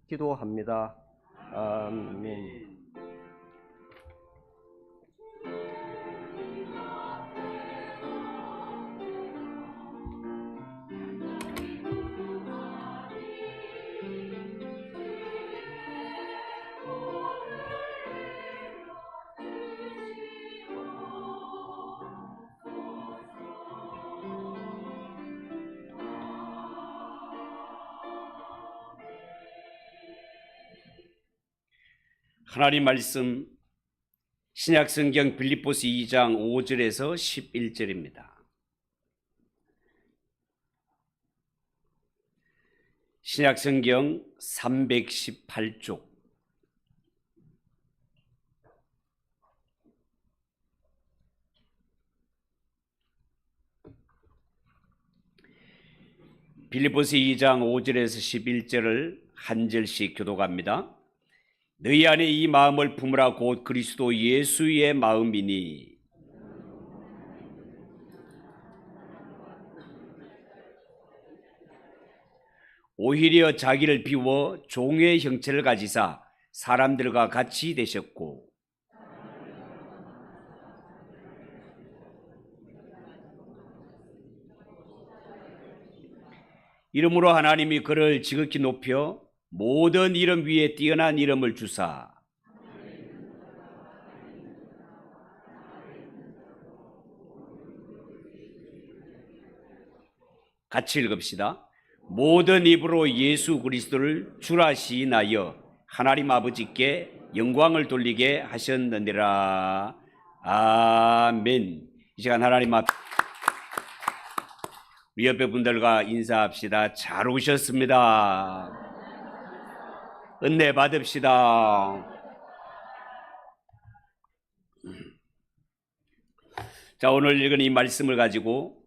기도합니다. 아멘. 하나님 말씀 신약성경 빌립보서 2장 5절에서 11절입니다. 신약성경 318쪽 빌립보서 2장 5절에서 11절을 한 절씩 교독합니다. 너희 안에 이 마음을 품으라 곧 그리스도 예수의 마음이니 오히려 자기를 비워 종의 형체를 가지사 사람들과 같이 되셨고 이러므로 하나님이 그를 지극히 높여 모든 이름 위에 뛰어난 이름을 주사 같이 읽읍시다. 모든 입으로 예수 그리스도를 주라 시인하여 하나님 아버지께 영광을 돌리게 하셨느니라. 아멘. 이 시간 하나님 앞 우리 옆에 분들과 인사합시다. 잘 오셨습니다. 은혜 받읍시다. 자, 오늘 읽은 이 말씀을 가지고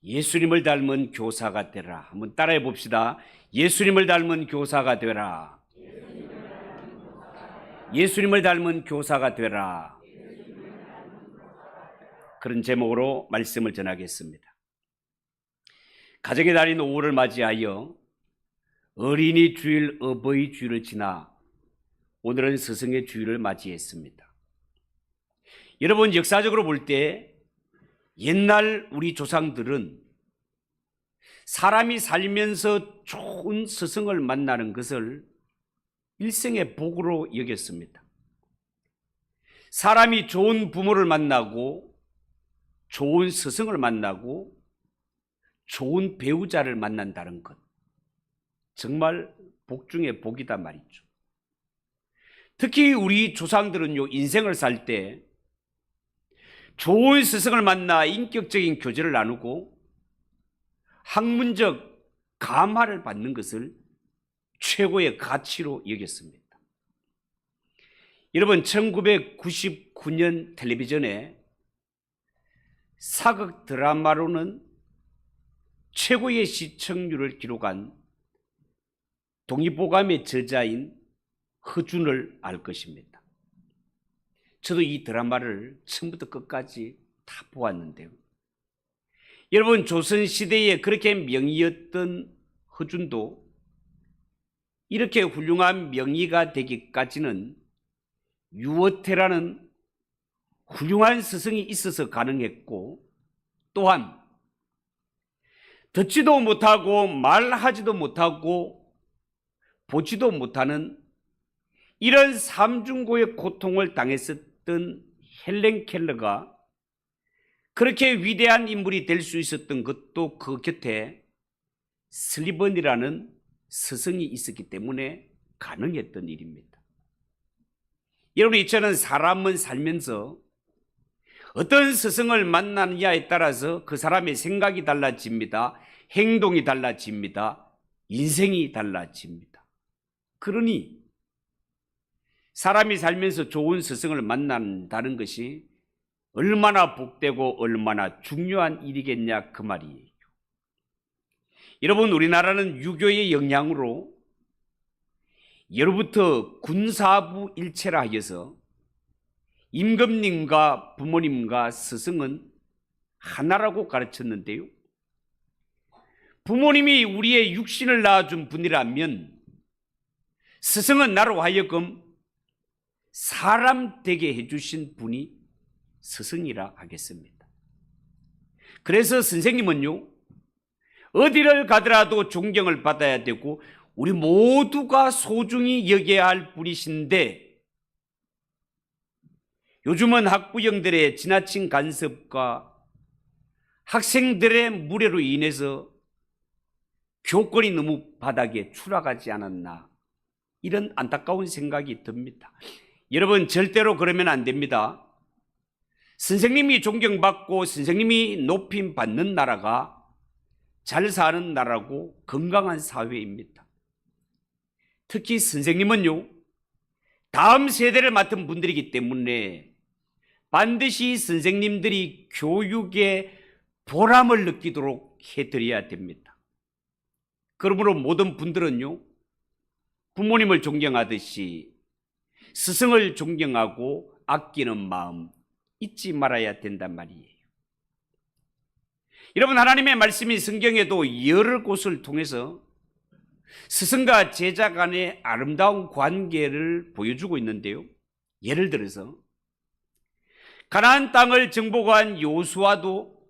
예수님을 닮은 교사가 되라. 한번 따라해 봅시다. 예수님을 닮은 교사가 되라. 예수님을 닮은 교사가 되라. 그런 제목으로 말씀을 전하겠습니다. 가정의 달인 5월을 맞이하여 어린이 주일, 어버이 주일을 지나 오늘은 스승의 주일을 맞이했습니다. 여러분, 역사적으로 볼 때 옛날 우리 조상들은 사람이 살면서 좋은 스승을 만나는 것을 일생의 복으로 여겼습니다. 사람이 좋은 부모를 만나고 좋은 스승을 만나고 좋은 배우자를 만난다는 것, 정말 복 중에 복이다 말이죠. 특히 우리 조상들은요, 인생을 살 때 좋은 스승을 만나 인격적인 교제를 나누고 학문적 감화를 받는 것을 최고의 가치로 여겼습니다. 여러분, 1999년 텔레비전에 사극 드라마로는 최고의 시청률을 기록한 동의보감의 저자인 허준을 알 것입니다. 저도 이 드라마를 처음부터 끝까지 다 보았는데요. 여러분, 조선시대에 그렇게 명의였던 허준도 이렇게 훌륭한 명의가 되기까지는 유어태라는 훌륭한 스승이 있어서 가능했고, 또한 듣지도 못하고 말하지도 못하고 보지도 못하는 이런 삼중고의 고통을 당했었던 헬렌 켈러가 그렇게 위대한 인물이 될 수 있었던 것도 그 곁에 슬리번이라는 스승이 있었기 때문에 가능했던 일입니다. 여러분, 저는 사람은 살면서 어떤 스승을 만나느냐에 따라서 그 사람의 생각이 달라집니다. 행동이 달라집니다. 인생이 달라집니다. 그러니 사람이 살면서 좋은 스승을 만난다는 것이 얼마나 복되고 얼마나 중요한 일이겠냐, 그 말이에요. 여러분, 우리나라는 유교의 영향으로 예로부터 군사부 일체라 하여서 임금님과 부모님과 스승은 하나라고 가르쳤는데요, 부모님이 우리의 육신을 낳아준 분이라면 스승은 나로 하여금 사람 되게 해주신 분이 스승이라 하겠습니다. 그래서 선생님은요, 어디를 가더라도 존경을 받아야 되고 우리 모두가 소중히 여겨야 할 분이신데, 요즘은 학부형들의 지나친 간섭과 학생들의 무례로 인해서 교권이 너무 바닥에 추락하지 않았나, 이런 안타까운 생각이 듭니다. 여러분, 절대로 그러면 안 됩니다. 선생님이 존경받고 선생님이 높임 받는 나라가 잘 사는 나라고 건강한 사회입니다. 특히 선생님은요, 다음 세대를 맡은 분들이기 때문에 반드시 선생님들이 교육에 보람을 느끼도록 해드려야 됩니다. 그러므로 모든 분들은요, 부모님을 존경하듯이 스승을 존경하고 아끼는 마음 잊지 말아야 된단 말이에요. 여러분, 하나님의 말씀이 성경에도 여러 곳을 통해서 스승과 제자 간의 아름다운 관계를 보여주고 있는데요. 예를 들어서 가나안 땅을 정복한 요수아도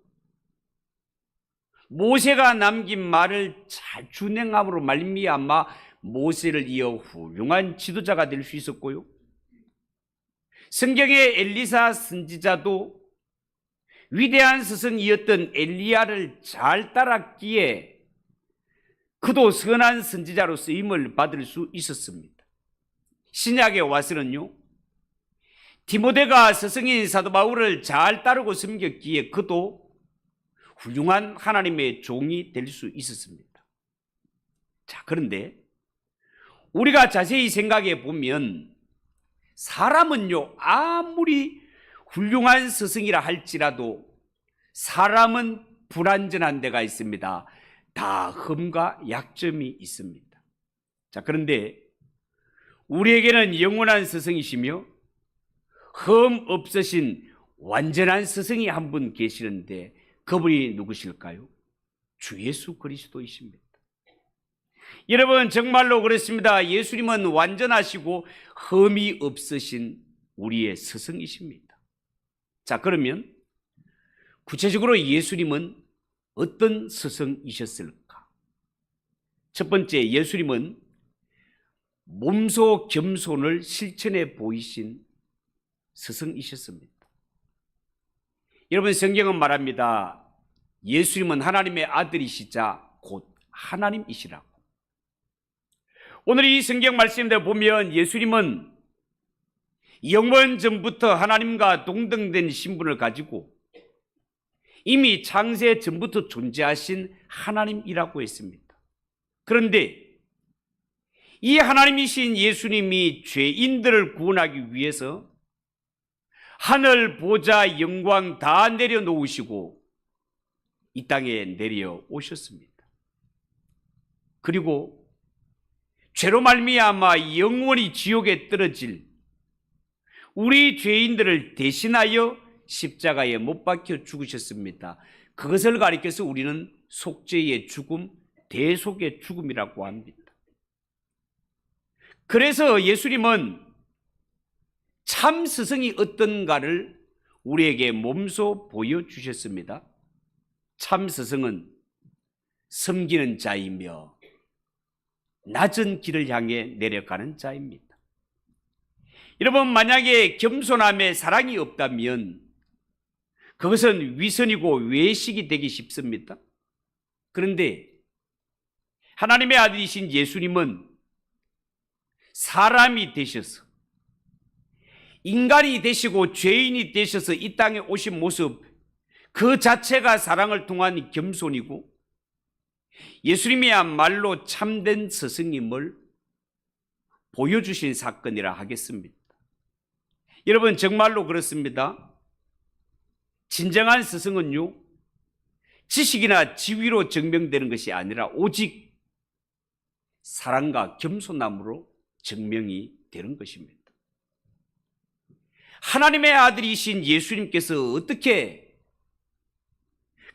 모세가 남긴 말을 잘 준행함으로 말미암아 모세를 이어 훌륭한 지도자가 될 수 있었고요. 성경의 엘리사 선지자도 위대한 스승이었던 엘리야를 잘 따랐기에 그도 선한 선지자로 쓰임을 받을 수 있었습니다. 신약에 와서는요, 디모데가 스승인 사도 바울을 잘 따르고 섬겼기에 그도 훌륭한 하나님의 종이 될 수 있었습니다. 자, 그런데 우리가 자세히 생각해 보면 사람은요, 아무리 훌륭한 스승이라 할지라도 사람은 불완전한 데가 있습니다. 다 흠과 약점이 있습니다. 자, 그런데 우리에게는 영원한 스승이시며 흠 없으신 완전한 스승이 한 분 계시는데 그분이 누구실까요? 주 예수 그리스도이십니다. 여러분, 정말로 그렇습니다. 예수님은 완전하시고 흠이 없으신 우리의 스승이십니다. 자, 그러면 구체적으로 예수님은 어떤 스승이셨을까? 첫 번째, 예수님은 몸소 겸손을 실천해 보이신 스승이셨습니다. 여러분, 성경은 말합니다. 예수님은 하나님의 아들이시자 곧 하나님이시라고. 오늘 이 성경 말씀대로 보면 예수님은 영원 전부터 하나님과 동등된 신분을 가지고 이미 창세 전부터 존재하신 하나님이라고 했습니다. 그런데 이 하나님이신 예수님이 죄인들을 구원하기 위해서 하늘 보좌 영광 다 내려놓으시고 이 땅에 내려오셨습니다. 그리고 죄로 말미암아 영원히 지옥에 떨어질 우리 죄인들을 대신하여 십자가에 못 박혀 죽으셨습니다. 그것을 가리켜서 우리는 속죄의 죽음, 대속의 죽음이라고 합니다. 그래서 예수님은 참 스승이 어떤가를 우리에게 몸소 보여주셨습니다. 참 스승은 섬기는 자이며 낮은 길을 향해 내려가는 자입니다. 여러분, 만약에 겸손함에 사랑이 없다면 그것은 위선이고 외식이 되기 쉽습니다. 그런데 하나님의 아들이신 예수님은 사람이 되셔서 인간이 되시고 죄인이 되셔서 이 땅에 오신 모습 그 자체가 사랑을 통한 겸손이고 예수님이야말로 참된 스승임을 보여주신 사건이라 하겠습니다. 여러분, 정말로 그렇습니다. 진정한 스승은요, 지식이나 지위로 증명되는 것이 아니라 오직 사랑과 겸손함으로 증명이 되는 것입니다. 하나님의 아들이신 예수님께서 어떻게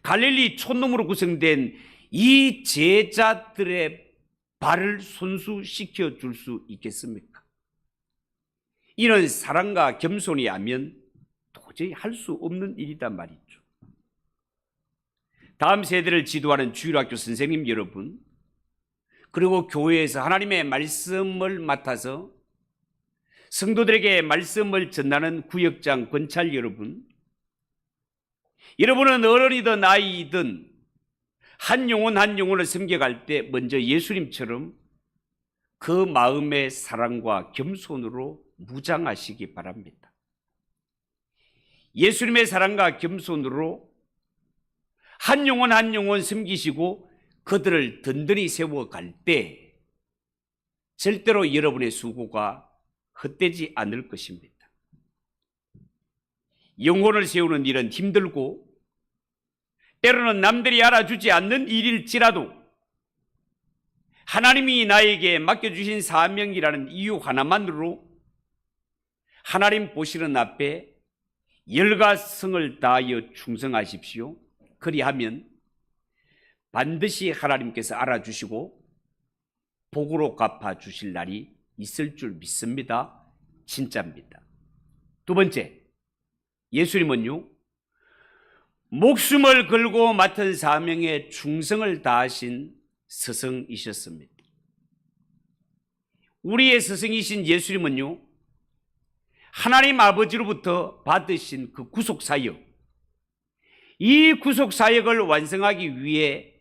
갈릴리 촌놈으로 구성된 이 제자들의 발을 손수시켜 줄 수 있겠습니까? 이런 사랑과 겸손이 아니면 도저히 할 수 없는 일이란 말이죠. 다음 세대를 지도하는 주일학교 선생님 여러분, 그리고 교회에서 하나님의 말씀을 맡아서 성도들에게 말씀을 전하는 구역장 권찰 여러분, 여러분은 어른이든 아이든 한 영혼 한 영혼을 섬겨갈 때 먼저 예수님처럼 그 마음의 사랑과 겸손으로 무장하시기 바랍니다. 예수님의 사랑과 겸손으로 한 영혼 한 영혼 섬기시고 그들을 든든히 세워갈 때 절대로 여러분의 수고가 헛되지 않을 것입니다. 영혼을 세우는 일은 힘들고 때로는 남들이 알아주지 않는 일일지라도 하나님이 나에게 맡겨주신 사명이라는 이유 하나만으로 하나님 보시는 앞에 열과 성을 다하여 충성하십시오. 그리하면 반드시 하나님께서 알아주시고 복으로 갚아주실 날이 있을 줄 믿습니다. 진짜입니다. 두 번째, 예수님은요, 목숨을 걸고 맡은 사명에 충성을 다하신 스승이셨습니다. 우리의 스승이신 예수님은요, 하나님 아버지로부터 받으신 그 구속사역, 이 구속사역을 완성하기 위해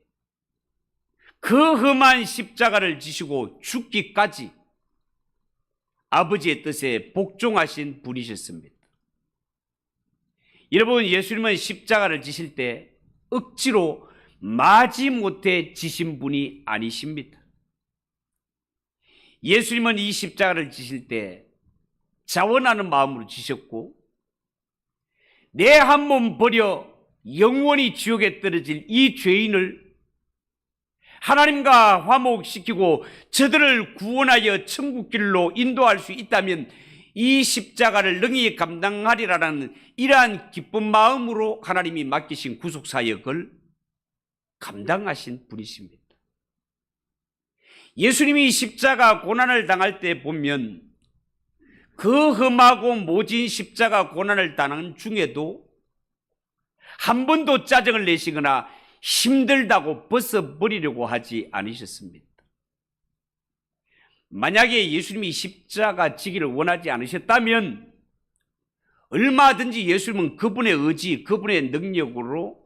그 험한 십자가를 지시고 죽기까지 아버지의 뜻에 복종하신 분이셨습니다. 여러분, 예수님은 십자가를 지실 때 억지로 마지못해 지신 분이 아니십니다. 예수님은 이 십자가를 지실 때 자원하는 마음으로 지셨고, 내 한 몸 버려 영원히 지옥에 떨어질 이 죄인을 하나님과 화목시키고 저들을 구원하여 천국길로 인도할 수 있다면 이 십자가를 능히 감당하리라는 이러한 기쁜 마음으로 하나님이 맡기신 구속사역을 감당하신 분이십니다. 예수님이 십자가 고난을 당할 때 보면 그 험하고 모진 십자가 고난을 당한 중에도 한 번도 짜증을 내시거나 힘들다고 벗어버리려고 하지 않으셨습니다. 만약에 예수님이 십자가 지기를 원하지 않으셨다면 얼마든지 예수님은 그분의 의지, 그분의 능력으로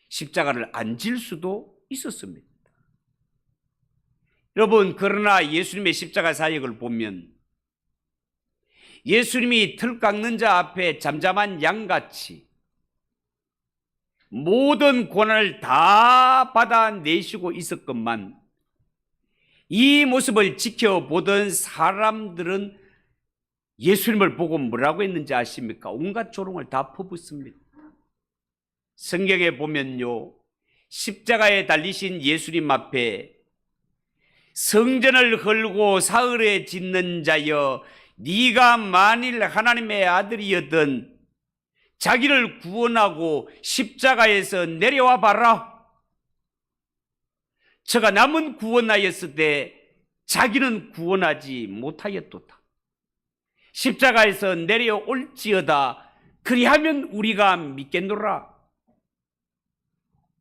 십자가를 안 질 수도 있었습니다. 여러분, 그러나 예수님의 십자가 사역을 보면 예수님이 틀 깎는 자 앞에 잠잠한 양같이 모든 고난을 다 받아내시고 있었건만 이 모습을 지켜보던 사람들은 예수님을 보고 뭐라고 했는지 아십니까? 온갖 조롱을 다 퍼붓습니다. 성경에 보면요, 십자가에 달리신 예수님 앞에 성전을 헐고 사흘에 짓는 자여, 네가 만일 하나님의 아들이었던 자기를 구원하고 십자가에서 내려와 봐라. 저가 남은 구원하였을 때 자기는 구원하지 못하였도다. 십자가에서 내려올지어다. 그리하면 우리가 믿겠노라.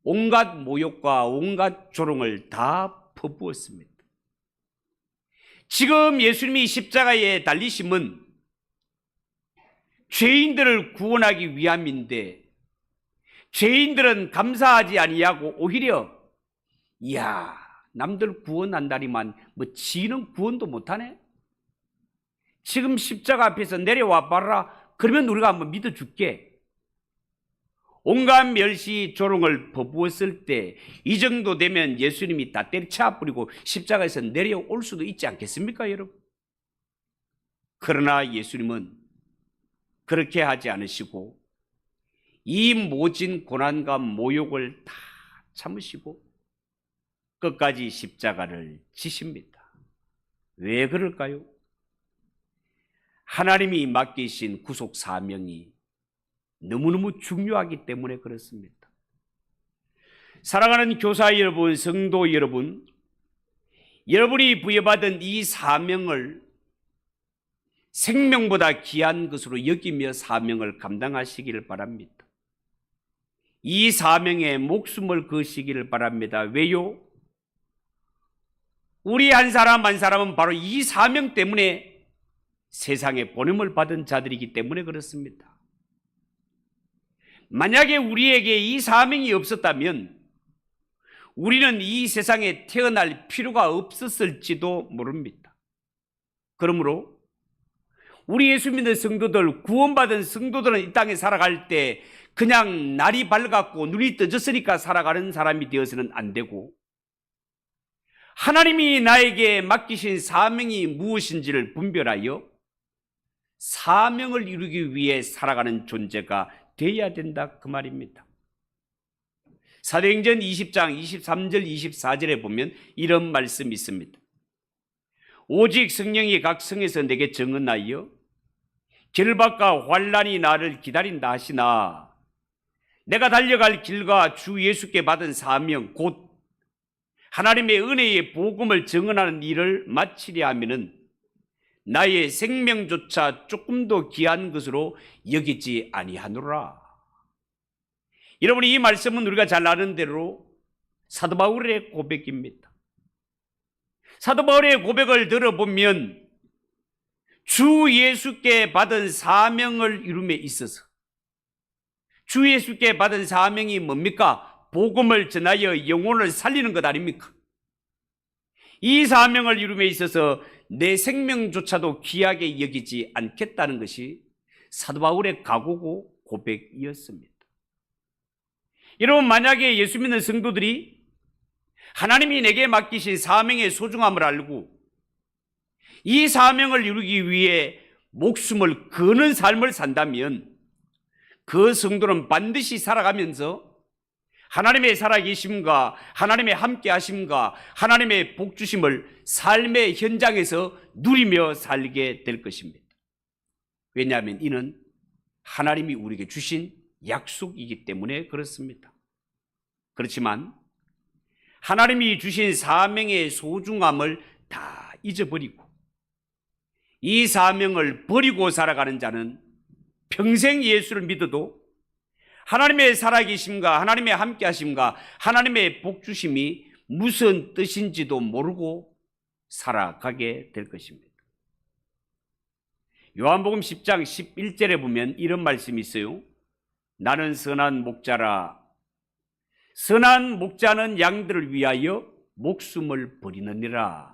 온갖 모욕과 온갖 조롱을 다 퍼부었습니다. 지금 예수님이 십자가에 달리심은 죄인들을 구원하기 위함인데 죄인들은 감사하지 아니하고 오히려 이야, 남들 구원한다니만 뭐 지는 구원도 못하네. 지금 십자가 앞에서 내려와 봐라. 그러면 우리가 한번 믿어줄게. 온갖 멸시 조롱을 퍼부었을 때 이 정도 되면 예수님이 다 때려쳐 버리고 십자가에서 내려올 수도 있지 않겠습니까, 여러분? 그러나 예수님은 그렇게 하지 않으시고 이 모진 고난과 모욕을 다 참으시고 끝까지 십자가를 지십니다. 왜 그럴까요? 하나님이 맡기신 구속 사명이 너무너무 중요하기 때문에 그렇습니다. 사랑하는 교사 여러분, 성도 여러분, 여러분이 부여받은 이 사명을 생명보다 귀한 것으로 여기며 사명을 감당하시기를 바랍니다. 이 사명에 목숨을 거시기를 바랍니다. 왜요? 우리 한 사람 한 사람은 바로 이 사명 때문에 세상에 보냄을 받은 자들이기 때문에 그렇습니다. 만약에 우리에게 이 사명이 없었다면 우리는 이 세상에 태어날 필요가 없었을지도 모릅니다. 그러므로 우리 예수 믿는 성도들, 구원받은 성도들은 이 땅에 살아갈 때 그냥 날이 밝았고 눈이 떠졌으니까 살아가는 사람이 되어서는 안 되고, 하나님이 나에게 맡기신 사명이 무엇인지를 분별하여 사명을 이루기 위해 살아가는 존재가 되어야 된다, 그 말입니다. 사도행전 20장 23절 24절에 보면 이런 말씀이 있습니다. 오직 성령이 각 성에서 내게 증언하여 결박과 환난이 나를 기다린다 하시나 내가 달려갈 길과 주 예수께 받은 사명 곧 하나님의 은혜의 복음을 증언하는 일을 마치려 하면은 나의 생명조차 조금도 귀한 것으로 여기지 아니하노라. 여러분, 이 말씀은 우리가 잘 아는 대로 사도 바울의 고백입니다. 사도 바울의 고백을 들어보면 주 예수께 받은 사명을 이룸에 있어서, 주 예수께 받은 사명이 뭡니까? 복음을 전하여 영혼을 살리는 것 아닙니까? 이 사명을 이룸에 있어서 내 생명조차도 귀하게 여기지 않겠다는 것이 사도 바울의 각오고 고백이었습니다. 여러분, 만약에 예수 믿는 성도들이 하나님이 내게 맡기신 사명의 소중함을 알고 이 사명을 이루기 위해 목숨을 거는 삶을 산다면 그 성도는 반드시 살아가면서 하나님의 살아계심과 하나님의 함께하심과 하나님의 복주심을 삶의 현장에서 누리며 살게 될 것입니다. 왜냐하면 이는 하나님이 우리에게 주신 약속이기 때문에 그렇습니다. 그렇지만 하나님이 주신 사명의 소중함을 다 잊어버리고 이 사명을 버리고 살아가는 자는 평생 예수를 믿어도 하나님의 살아계심과 하나님의 함께하심과 하나님의 복주심이 무슨 뜻인지도 모르고 살아가게 될 것입니다. 요한복음 10장 11절에 보면 이런 말씀이 있어요. 나는 선한 목자라. 선한 목자는 양들을 위하여 목숨을 버리느니라.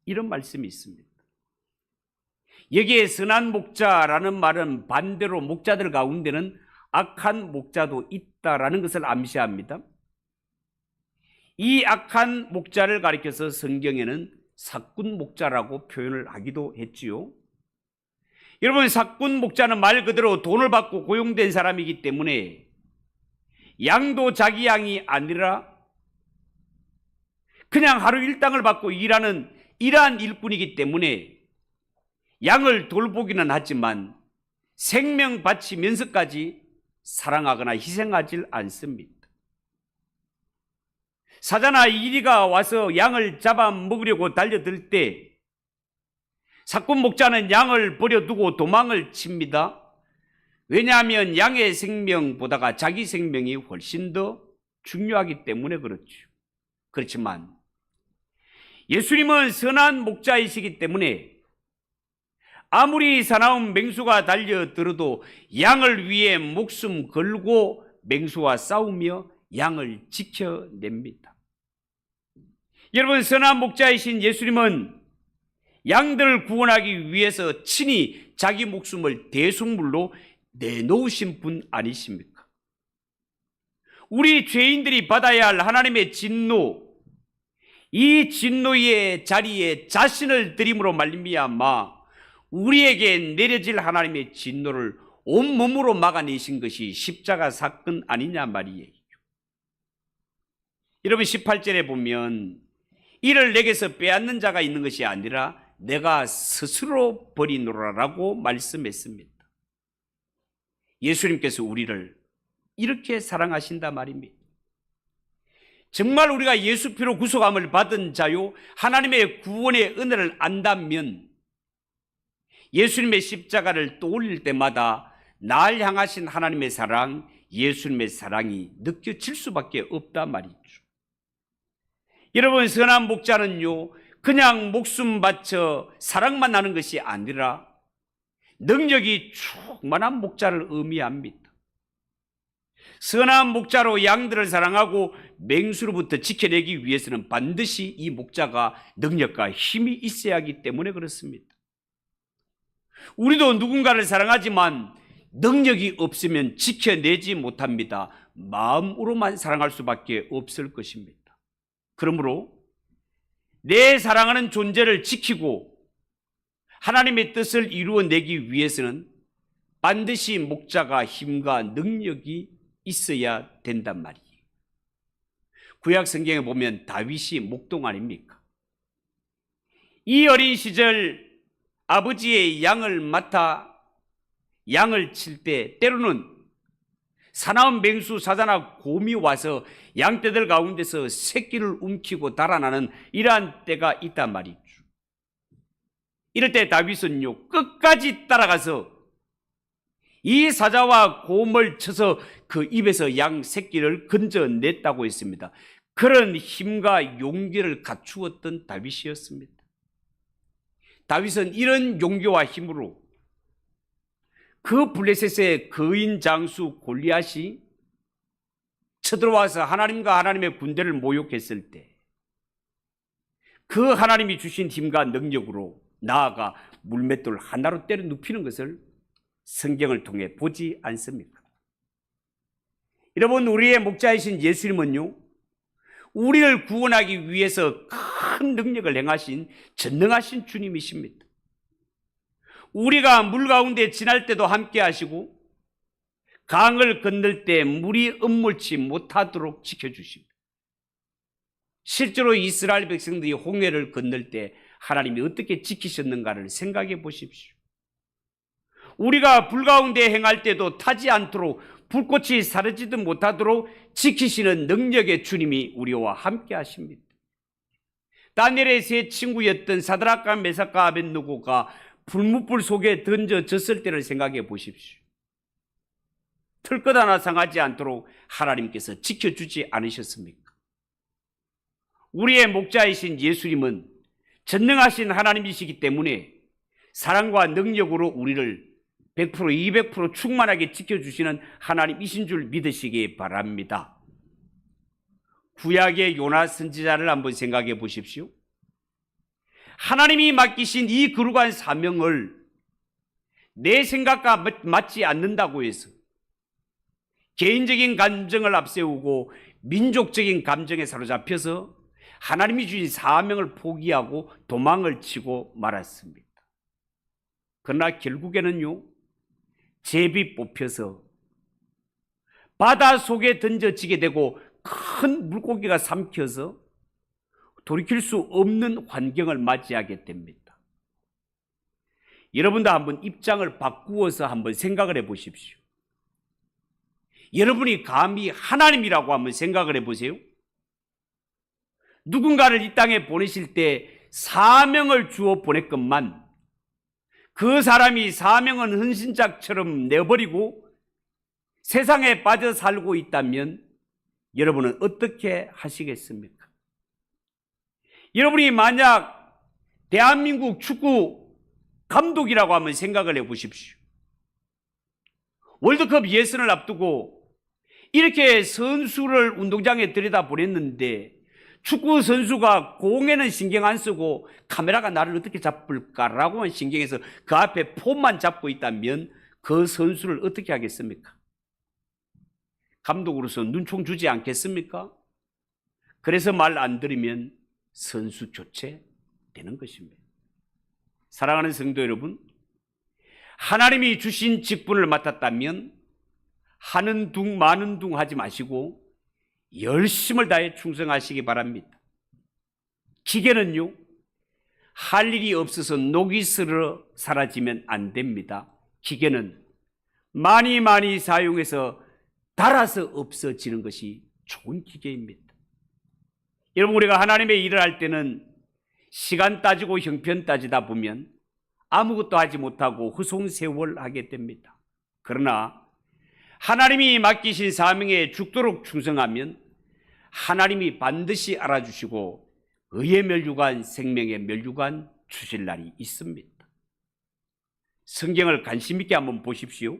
이런 말씀이 있습니다. 여기에 선한 목자라는 말은 반대로 목자들 가운데는 악한 목자도 있다라는 것을 암시합니다. 이 악한 목자를 가리켜서 성경에는 사꾼 목자라고 표현을 하기도 했지요. 여러분, 사꾼 목자는 말 그대로 돈을 받고 고용된 사람이기 때문에 양도 자기 양이 아니라 그냥 하루 일당을 받고 일하는 이러한 일꾼이기 때문에 양을 돌보기는 하지만 생명 바치면서까지 사랑하거나 희생하지 않습니다. 사자나 이리가 와서 양을 잡아먹으려고 달려들 때 사꾼 목자는 양을 버려두고 도망을 칩니다. 왜냐하면 양의 생명보다가 자기 생명이 훨씬 더 중요하기 때문에 그렇죠. 그렇지만 예수님은 선한 목자이시기 때문에 아무리 사나운 맹수가 달려들어도 양을 위해 목숨 걸고 맹수와 싸우며 양을 지켜냅니다. 여러분, 선한 목자이신 예수님은 양들을 구원하기 위해서 친히 자기 목숨을 대속물로 내놓으신 분 아니십니까? 우리 죄인들이 받아야 할 하나님의 진노, 이 진노의 자리에 자신을 드림으로 말미암아 우리에게 내려질 하나님의 진노를 온몸으로 막아내신 것이 십자가 사건 아니냐 말이에요. 여러분, 18절에 보면 이를 내게서 빼앗는 자가 있는 것이 아니라 내가 스스로 버리노라라고 말씀했습니다. 예수님께서 우리를 이렇게 사랑하신다 말입니다. 정말 우리가 예수 피로 구속함을 받은 자요 하나님의 구원의 은혜를 안다면 예수님의 십자가를 떠올릴 때마다 날 향하신 하나님의 사랑, 예수님의 사랑이 느껴질 수밖에 없단 말이죠. 여러분, 선한 목자는요 그냥 목숨 바쳐 사랑만 하는 것이 아니라 능력이 충만한 목자를 의미합니다. 선한 목자로 양들을 사랑하고 맹수로부터 지켜내기 위해서는 반드시 이 목자가 능력과 힘이 있어야 하기 때문에 그렇습니다. 우리도 누군가를 사랑하지만 능력이 없으면 지켜내지 못합니다. 마음으로만 사랑할 수밖에 없을 것입니다. 그러므로 내 사랑하는 존재를 지키고 하나님의 뜻을 이루어내기 위해서는 반드시 목자가 힘과 능력이 있어야 된단 말이에요. 구약 성경에 보면 다윗이 목동 아닙니까? 이 어린 시절 아버지의 양을 맡아 양을 칠 때 때로는 사나운 맹수 사자나 곰이 와서 양떼들 가운데서 새끼를 움키고 달아나는 이러한 때가 있단 말이죠. 이럴 때 다윗은요 끝까지 따라가서 이 사자와 곰을 쳐서 그 입에서 양 새끼를 건져냈다고 했습니다. 그런 힘과 용기를 갖추었던 다윗이었습니다. 다윗은 이런 용기와 힘으로 그 블레셋의 거인 장수 골리앗이 쳐들어와서 하나님과 하나님의 군대를 모욕했을 때 그 하나님이 주신 힘과 능력으로 나아가 물맷돌 하나로 때려 눕히는 것을 성경을 통해 보지 않습니까? 여러분, 우리의 목자이신 예수님은요 우리를 구원하기 위해서 큰 능력을 행하신 전능하신 주님이십니다. 우리가 물 가운데 지날 때도 함께 하시고 강을 건널 때 물이 ը물지 못하도록 지켜주십니다. 실제로 이스라엘 백성들이 홍해를 건널 때 하나님이 어떻게 지키셨는가를 생각해 보십시오. 우리가 불 가운데 행할 때도 타지 않도록 불꽃이 사라지지 못하도록 지키시는 능력의 주님이 우리와 함께 하십니다. 다니엘의 세 친구였던 사드락과 메삭과 아벳느고가 불뭇불 속에 던져졌을 때를 생각해 보십시오. 털끝 하나 상하지 않도록 하나님께서 지켜주지 않으셨습니까? 우리의 목자이신 예수님은 전능하신 하나님이시기 때문에 사랑과 능력으로 우리를 100% 200% 충만하게 지켜주시는 하나님이신 줄 믿으시기 바랍니다. 구약의 요나 선지자를 한번 생각해 보십시오. 하나님이 맡기신 이 거룩한 사명을 내 생각과 맞지 않는다고 해서 개인적인 감정을 앞세우고 민족적인 감정에 사로잡혀서 하나님이 주신 사명을 포기하고 도망을 치고 말았습니다. 그러나 결국에는요 제비 뽑혀서 바다 속에 던져지게 되고 큰 물고기가 삼켜서 돌이킬 수 없는 환경을 맞이하게 됩니다. 여러분도 한번 입장을 바꾸어서 한번 생각을 해 보십시오. 여러분이 감히 하나님이라고 한번 생각을 해 보세요. 누군가를 이 땅에 보내실 때 사명을 주어 보냈건만 그 사람이 사명은 헌신짝처럼 내버리고 세상에 빠져 살고 있다면 여러분은 어떻게 하시겠습니까? 여러분이 만약 대한민국 축구 감독이라고 한번 생각을 해 보십시오. 월드컵 예선을 앞두고 이렇게 선수를 운동장에 들여다보냈는데 축구 선수가 공에는 신경 안 쓰고 카메라가 나를 어떻게 잡을까라고만 신경해서 그 앞에 폼만 잡고 있다면 그 선수를 어떻게 하겠습니까? 감독으로서 눈총 주지 않겠습니까? 그래서 말 안 들으면 선수 교체되는 것입니다. 사랑하는 성도 여러분, 하나님이 주신 직분을 맡았다면 하는 둥 마는 둥 하지 마시고 열심을 다해 충성하시기 바랍니다. 기계는요 할 일이 없어서 녹이 슬어 사라지면 안 됩니다. 기계는 많이 사용해서 닳아서 없어지는 것이 좋은 기계입니다. 여러분, 우리가 하나님의 일을 할 때는 시간 따지고 형편 따지다 보면 아무것도 하지 못하고 허송세월하게 됩니다. 그러나 하나님이 맡기신 사명에 죽도록 충성하면 하나님이 반드시 알아주시고 의의 멸류관, 생명의 멸류관 주실 날이 있습니다. 성경을 관심 있게 한번 보십시오.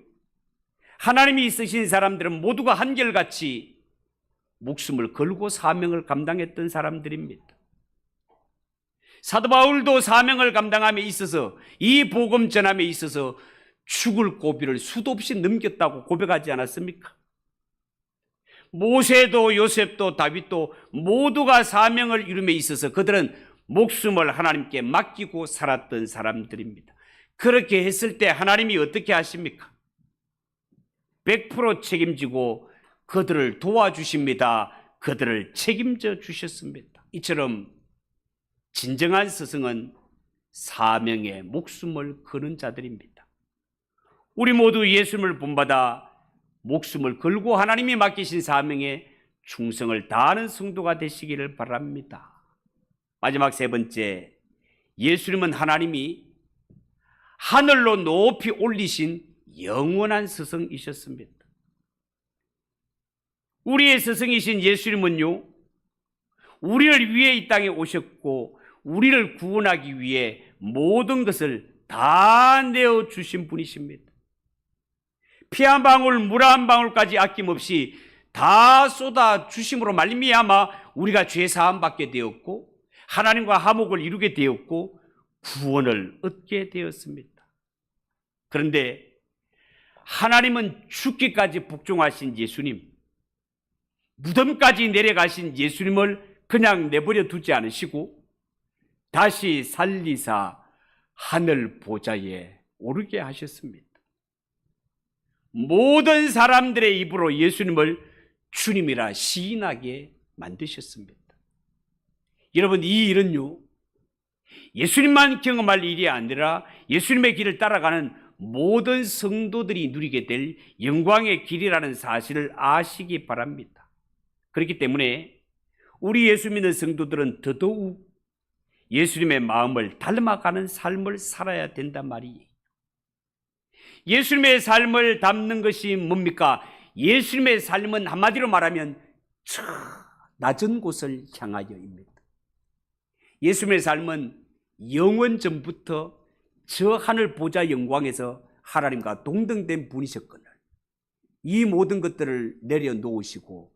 하나님이 쓰신 사람들은 모두가 한결같이 목숨을 걸고 사명을 감당했던 사람들입니다. 사도 바울도 사명을 감당함에 있어서, 이 복음 전함에 있어서 죽을 고비를 수도 없이 넘겼다고 고백하지 않았습니까? 모세도 요셉도 다윗도 모두가 사명을 이룸에 있어서 그들은 목숨을 하나님께 맡기고 살았던 사람들입니다. 그렇게 했을 때 하나님이 어떻게 하십니까? 100% 책임지고 그들을 도와주십니다. 그들을 책임져 주셨습니다. 이처럼 진정한 스승은 사명에 목숨을 거는 자들입니다. 우리 모두 예수님을 본받아 목숨을 걸고 하나님이 맡기신 사명에 충성을 다하는 성도가 되시기를 바랍니다. 마지막 세 번째, 예수님은 하나님이 하늘로 높이 올리신 영원한 스승이셨습니다. 우리의 스승이신 예수님은요, 우리를 위해 이 땅에 오셨고 우리를 구원하기 위해 모든 것을 다 내어주신 분이십니다. 피 한 방울, 물 한 방울까지 아낌없이 다 쏟아주심으로 말미암아 우리가 죄 사함 받게 되었고 하나님과 화목을 이루게 되었고 구원을 얻게 되었습니다. 그런데 하나님은 죽기까지 복종하신 예수님, 무덤까지 내려가신 예수님을 그냥 내버려 두지 않으시고 다시 살리사 하늘 보좌에 오르게 하셨습니다. 모든 사람들의 입으로 예수님을 주님이라 시인하게 만드셨습니다. 여러분, 이 일은요, 예수님만 경험할 일이 아니라 예수님의 길을 따라가는 모든 성도들이 누리게 될 영광의 길이라는 사실을 아시기 바랍니다. 그렇기 때문에 우리 예수 믿는 성도들은 더더욱 예수님의 마음을 닮아가는 삶을 살아야 된단 말이에요. 예수님의 삶을 담는 것이 뭡니까? 예수님의 삶은 한마디로 말하면 저 낮은 곳을 향하여입니다. 예수님의 삶은 영원 전부터 저 하늘 보좌 영광에서 하나님과 동등된 분이셨거늘 이 모든 것들을 내려놓으시고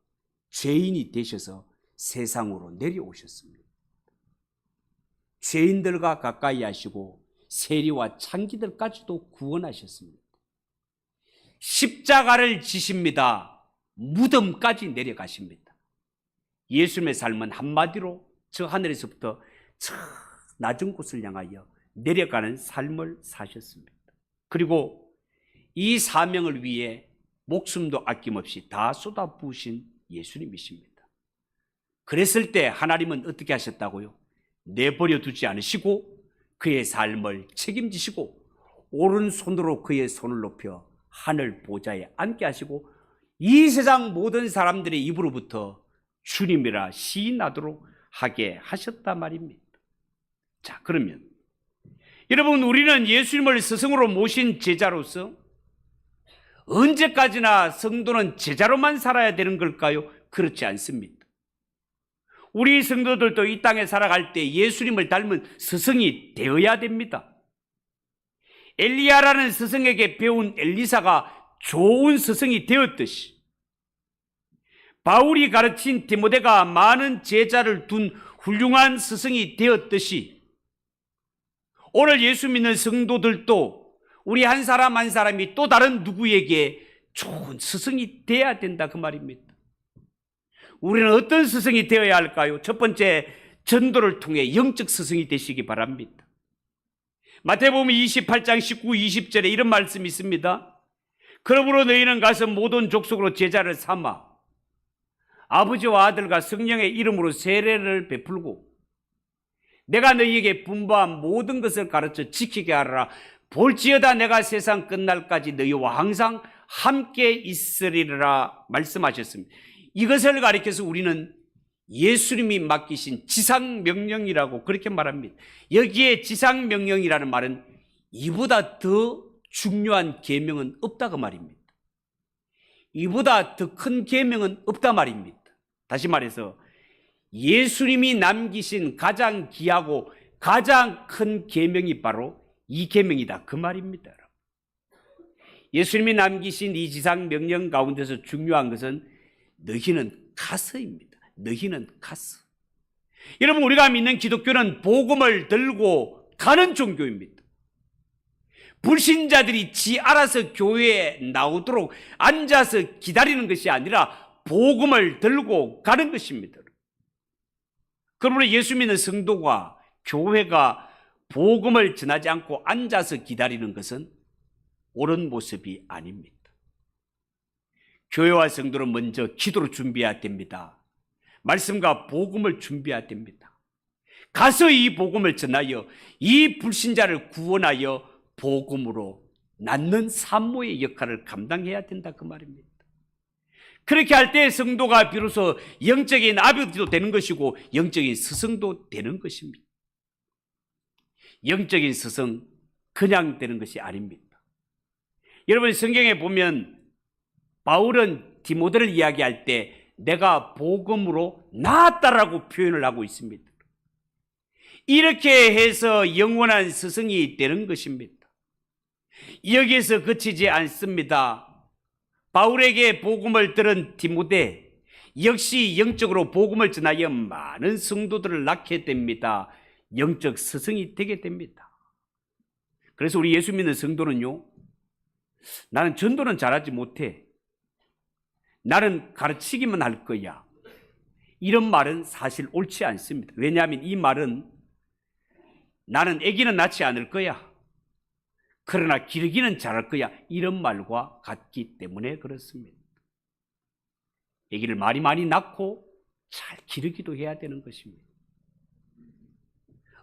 죄인이 되셔서 세상으로 내려오셨습니다. 죄인들과 가까이 하시고 세리와 창기들까지도 구원하셨습니다. 십자가를 지십니다. 무덤까지 내려가십니다. 예수님의 삶은 한마디로 저 하늘에서부터 저 낮은 곳을 향하여 내려가는 삶을 사셨습니다. 그리고 이 사명을 위해 목숨도 아낌없이 다 쏟아부으신 예수님이십니다. 그랬을 때 하나님은 어떻게 하셨다고요? 내버려 두지 않으시고 그의 삶을 책임지시고 오른손으로 그의 손을 높여 하늘 보좌에 앉게 하시고 이 세상 모든 사람들의 입으로부터 주님이라 시인하도록 하게 하셨단 말입니다. 자, 그러면 여러분, 우리는 예수님을 스승으로 모신 제자로서 언제까지나 성도는 제자로만 살아야 되는 걸까요? 그렇지 않습니다. 우리 성도들도 이 땅에 살아갈 때 예수님을 닮은 스승이 되어야 됩니다. 엘리야라는 스승에게 배운 엘리사가 좋은 스승이 되었듯이 바울이 가르친 디모데가 많은 제자를 둔 훌륭한 스승이 되었듯이 오늘 예수 믿는 성도들도 우리 한 사람 한 사람이 또 다른 누구에게 좋은 스승이 되어야 된다, 그 말입니다. 우리는 어떤 스승이 되어야 할까요? 첫 번째, 전도를 통해 영적 스승이 되시기 바랍니다. 마태복음 28장 19, 20절에 이런 말씀이 있습니다. 그러므로 너희는 가서 모든 족속으로 제자를 삼아 아버지와 아들과 성령의 이름으로 세례를 베풀고 내가 너희에게 분부한 모든 것을 가르쳐 지키게 하라. 볼지어다 내가 세상 끝날까지 너희와 항상 함께 있으리라 말씀하셨습니다. 이것을 가리켜서 우리는 예수님이 맡기신 지상명령이라고 그렇게 말합니다. 여기에 지상명령이라는 말은 이보다 더 중요한 계명은 없다 그 말입니다. 이보다 더 큰 계명은 없다 말입니다. 다시 말해서 예수님이 남기신 가장 귀하고 가장 큰 계명이 바로 이 계명이다 그 말입니다. 예수님이 남기신 이 지상명령 가운데서 중요한 것은 너희는 가서입니다. 너희는 가서. 여러분, 우리가 믿는 기독교는 복음을 들고 가는 종교입니다. 불신자들이 지 알아서 교회에 나오도록 앉아서 기다리는 것이 아니라 복음을 들고 가는 것입니다. 그러므로 예수 믿는 성도가, 교회가 복음을 전하지 않고 앉아서 기다리는 것은 옳은 모습이 아닙니다. 교회와 성도는 먼저 기도로 준비해야 됩니다. 말씀과 복음을 준비해야 됩니다. 가서 이 복음을 전하여 이 불신자를 구원하여 복음으로 낳는 산모의 역할을 감당해야 된다 그 말입니다. 그렇게 할 때 성도가 비로소 영적인 아버지도 되는 것이고 영적인 스승도 되는 것입니다. 영적인 스승 그냥 되는 것이 아닙니다. 여러분, 성경에 보면 바울은 디모데를 이야기할 때 내가 복음으로 나았다라고 표현을 하고 있습니다. 이렇게 해서 영원한 스승이 되는 것입니다. 여기에서 그치지 않습니다. 바울에게 복음을 들은 디모데 역시 영적으로 복음을 전하여 많은 성도들을 낳게 됩니다. 영적 스승이 되게 됩니다. 그래서 우리 예수 믿는 성도는요, 나는 전도는 잘하지 못해, 나는 가르치기만 할 거야, 이런 말은 사실 옳지 않습니다. 왜냐하면 이 말은 나는 아기는 낳지 않을 거야, 그러나 기르기는 잘할 거야, 이런 말과 같기 때문에 그렇습니다. 아기를 많이 낳고 잘 기르기도 해야 되는 것입니다.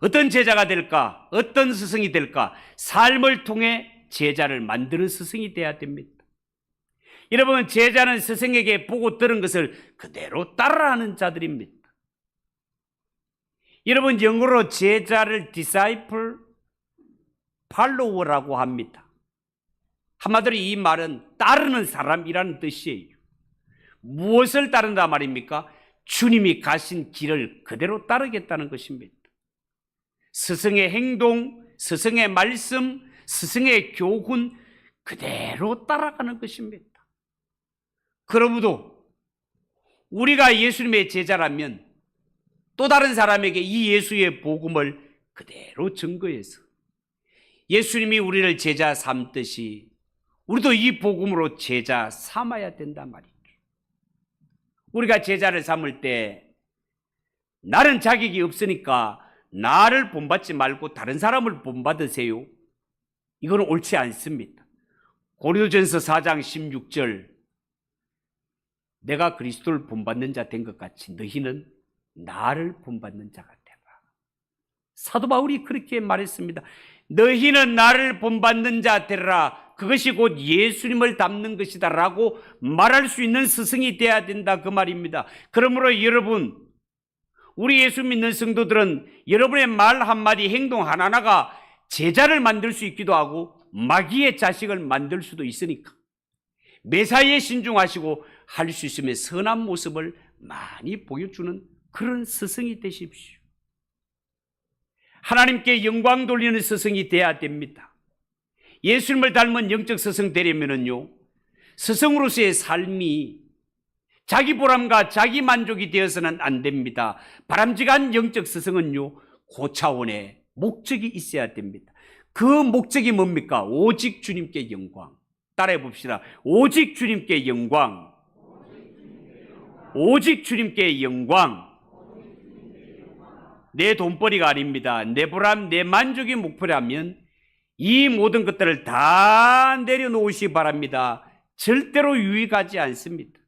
어떤 제자가 될까? 어떤 스승이 될까? 삶을 통해 제자를 만드는 스승이 돼야 됩니다. 여러분, 제자는 스승에게 보고 들은 것을 그대로 따라하는 자들입니다. 여러분, 영어로 제자를 disciple, follower라고 합니다. 한마디로 이 말은 따르는 사람이라는 뜻이에요. 무엇을 따른다 말입니까? 주님이 가신 길을 그대로 따르겠다는 것입니다. 스승의 행동, 스승의 말씀, 스승의 교훈 그대로 따라가는 것입니다. 그러므로 우리가 예수님의 제자라면 또 다른 사람에게 이 예수의 복음을 그대로 증거해서 예수님이 우리를 제자 삼듯이 우리도 이 복음으로 제자 삼아야 된단 말이죠. 우리가 제자를 삼을 때 나는 자격이 없으니까 나를 본받지 말고 다른 사람을 본받으세요, 이거는 옳지 않습니다. 고린도전서 4장 16절, 내가 그리스도를 본받는 자 된 것 같이 너희는 나를 본받는 자가 되라. 사도 바울이 그렇게 말했습니다. 너희는 나를 본받는 자 되라. 그것이 곧 예수님을 닮는 것이다 라고 말할 수 있는 스승이 돼야 된다 그 말입니다. 그러므로 여러분, 우리 예수 믿는 성도들은 여러분의 말 한마디, 행동 하나하나가 제자를 만들 수 있기도 하고 마귀의 자식을 만들 수도 있으니까 매사에 신중하시고 할 수 있으면 선한 모습을 많이 보여주는 그런 스승이 되십시오. 하나님께 영광 돌리는 스승이 돼야 됩니다. 예수님을 닮은 영적 스승 되려면요, 스승으로서의 삶이 자기 보람과 자기 만족이 되어서는 안 됩니다. 바람직한 영적 스승은요, 고차원의 목적이 있어야 됩니다. 그 목적이 뭡니까? 오직 주님께 영광. 따라해 봅시다. 오직 주님께 영광. 오직 주님께 영광. 내 돈벌이가 아닙니다. 내 보람, 내 만족이 목표라면 이 모든 것들을 다 내려놓으시기 바랍니다. 절대로 유익하지 않습니다.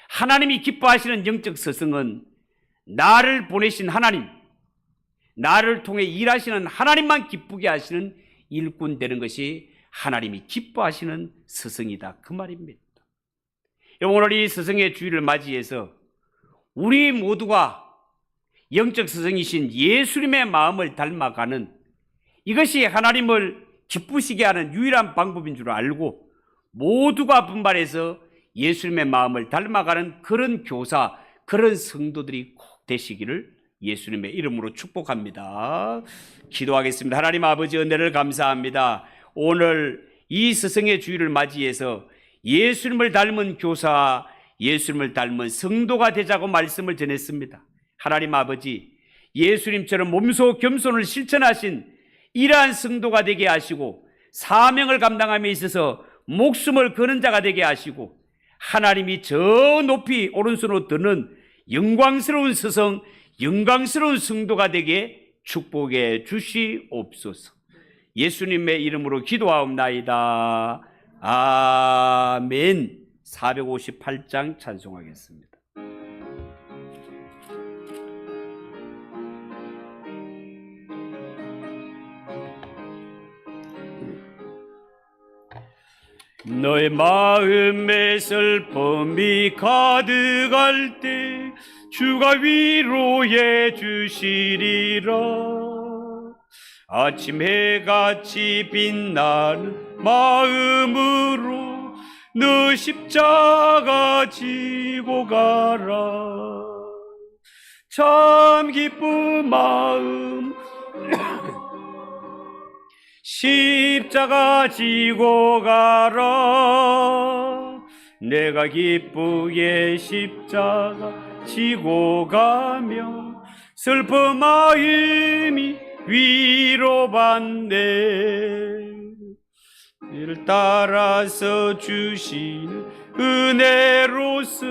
하나님이 기뻐하시는 영적 스승은 나를 보내신 하나님, 나를 통해 일하시는 하나님만 기쁘게 하시는 일꾼 되는 것이 하나님이 기뻐하시는 스승이다 그 말입니다. 오늘 이 스승의 주일을 맞이해서 우리 모두가 영적 스승이신 예수님의 마음을 닮아가는, 이것이 하나님을 기쁘시게 하는 유일한 방법인 줄 알고 모두가 분발해서 예수님의 마음을 닮아가는 그런 교사, 그런 성도들이 꼭 되시기를 예수님의 이름으로 축복합니다. 기도하겠습니다. 하나님 아버지, 은혜를 감사합니다. 오늘 이 스승의 주일을 맞이해서 예수님을 닮은 교사, 예수님을 닮은 성도가 되자고 말씀을 전했습니다. 하나님 아버지, 예수님처럼 몸소 겸손을 실천하신 이러한 성도가 되게 하시고 사명을 감당함에 있어서 목숨을 거는 자가 되게 하시고 하나님이 저 높이 오른손으로 드는 영광스러운 스승, 영광스러운 성도가 되게 축복해 주시옵소서. 예수님의 이름으로 기도하옵나이다. 아멘. 458장 찬송하겠습니다. 너의 마음에 슬픔이 가득할 때 주가 위로해 주시리라. 아침 해같이 빛나는 마음으로 너 십자가 지고 가라. 참 기쁜 마음 십자가 지고 가라. 내가 기쁘게 십자가 지고 가며 슬픈 마음이 위로받네. 이를 따라서 주시는 은혜로서